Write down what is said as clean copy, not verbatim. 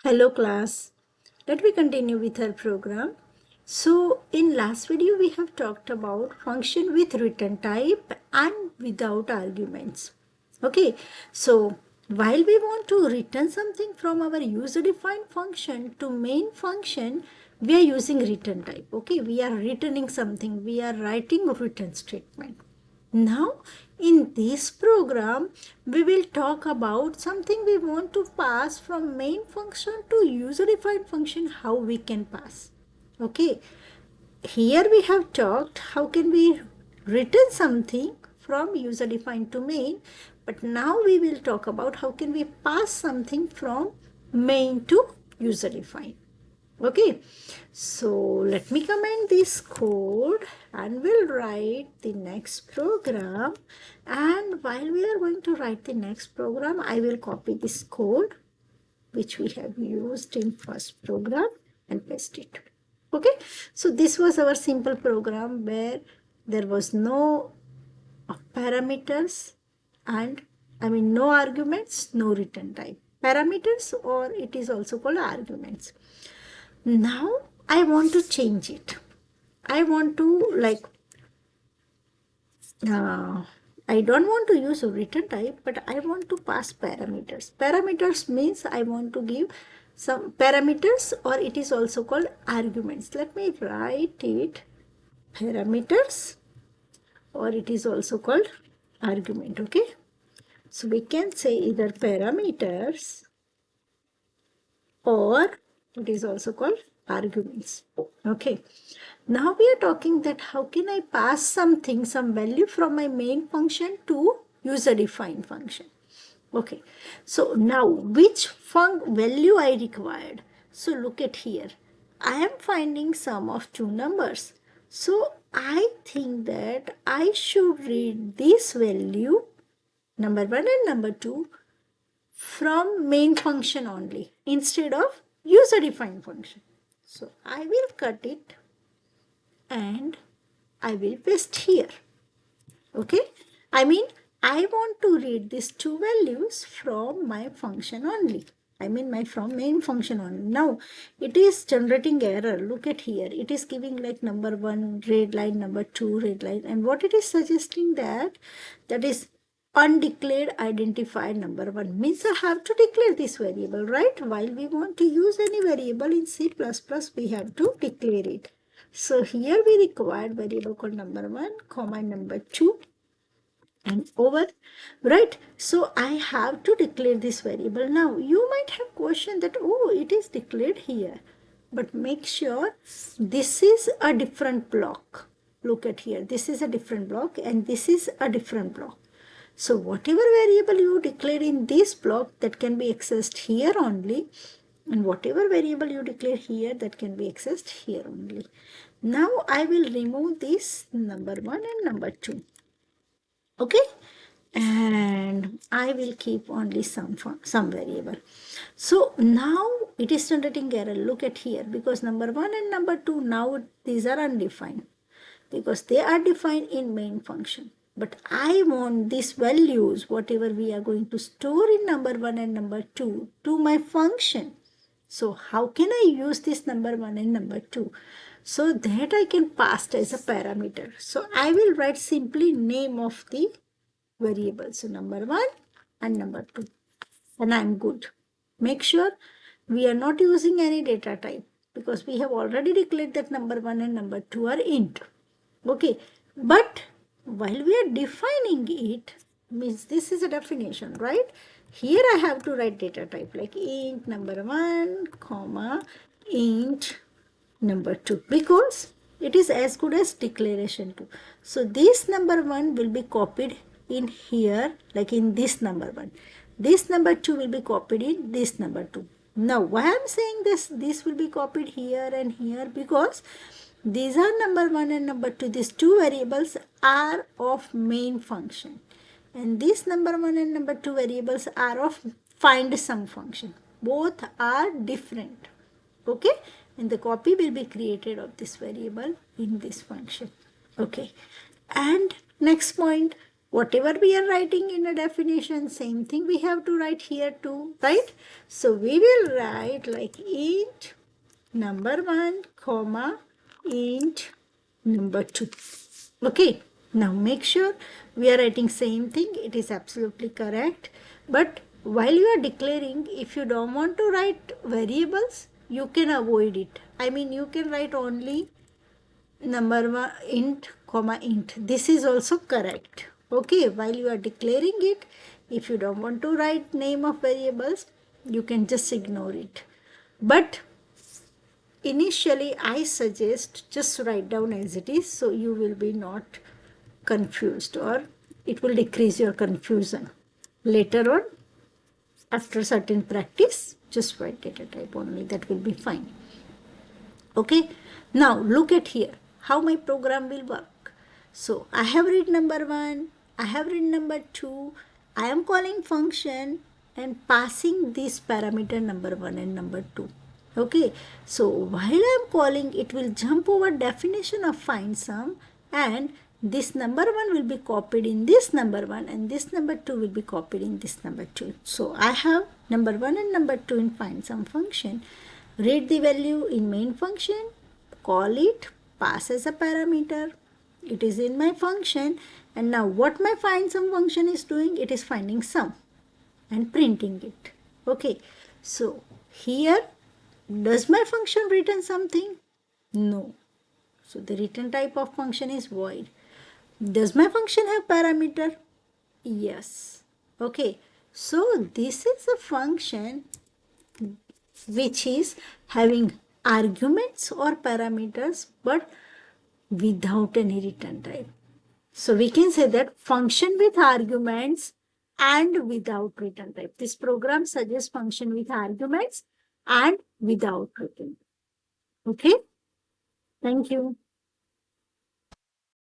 Hello class, let me continue with our program. So in last video we have talked about function with return type and without arguments. Okay, so while we want to return something from our user defined function to main function, we are using return type. Okay, we are returning something, we are writing a return statement. Now, in this program, we will talk about something we want to pass from main function to user-defined function, how we can pass. Okay, here we have talked how can we return something from user-defined to main, but now we will talk about how can we pass something from main to user-defined. Okay, so let me comment this code and we'll write the next program. And while we are going to write the next program, I will copy this code which we have used in first program and paste it. Okay, so this was our simple program where there was no parameters and no arguments, no return type. Parameters, or it is also called arguments. Now I want to change it. I want to I don't want to use a return type, but I want to pass parameters. Parameters means I want to give some parameters, or it is also called arguments. Let me write it parameters, or it is also called argument. Okay, so we can say either parameters or it is also called arguments. Okay, now we are talking that how can I pass something, some value from my main function to user defined function. Okay, so now which value I required? So look at here, I am finding sum of two numbers. So I think that I should read this value, number 1 and number 2, from main function only instead of user defined function. So I will cut it and I will paste here. Okay, I want to read these two values from my function only. From main function only. Now it is generating error. Look at here, it is giving like number 1 red line, number 2 red line, and what it is suggesting that is undeclared identifier number 1 means I have to declare this variable, right? While we want to use any variable in C++, we have to declare it. So here we required variable called number 1 comma number 2 and over, right? So I have to declare this variable. Now you might have questioned that, oh, it is declared here, but make sure this is a different block. Look at here, this is a different block and this is a different block. So whatever variable you declare in this block, that can be accessed here only, and whatever variable you declare here, that can be accessed here only. Now I will remove this number 1 and number 2. Okay, and I will keep only some variable. So now it is generating error. Look at here, because number 1 and number 2, now these are undefined because they are defined in main function. But I want these values, whatever we are going to store in number 1 and number 2, to my function. So how can I use this number 1 and number 2? So that I can pass as a parameter. So I will write simply name of the variable. So number 1 and number 2. And I'm good. Make sure we are not using any data type because we have already declared that number 1 and number 2 are int. Okay, but while we are defining it, means this is a definition, right? Here I have to write data type like int number 1 comma int number 2 because it is as good as declaration 2. So this number 1 will be copied in here, like in this number 1. This number 2 will be copied in this number 2. Now why I'm saying this will be copied here and here, because these are number 1 and number 2. These two variables are of main function. And this number 1 and number 2 variables are of find sum function. Both are different. Okay. And the copy will be created of this variable in this function. Okay. And next point, Whatever we are writing in a definition, same thing we have to write here too, right? So we will write like int number 1, comma, int number 2. Okay, now make sure we are writing same thing. It is absolutely correct. But while you are declaring, if you don't want to write variables, you can avoid it. I mean, you can write only number 1 int comma int. This is also correct. Okay, while you are declaring it, if you don't want to write name of variables, you can just ignore it. But initially I suggest just write down as it is, so you will be not confused, or it will decrease your confusion. Later on, after certain practice, just write data type only, that will be fine. Okay, now look at here how my program will work. So I have read number 1, I have read number 2, I am calling function and passing this parameter number 1 and number 2. Okay, so while I am calling, it will jump over definition of find sum, and this number 1 will be copied in this number 1 and this number 2 will be copied in this number 2. So I have number 1 and number 2 in find sum function. Read the value in main function, call it, pass as a parameter. It is in my function, and now what my find sum function is doing, it is finding sum and printing it. Okay, so here, does my function return something? No. So the return type of function is void. Does my function have parameter? Yes. Okay, so this is a function which is having arguments or parameters but without any return type. So we can say that function with arguments and without return type. This program suggests function with arguments and without return. Okay, thank you.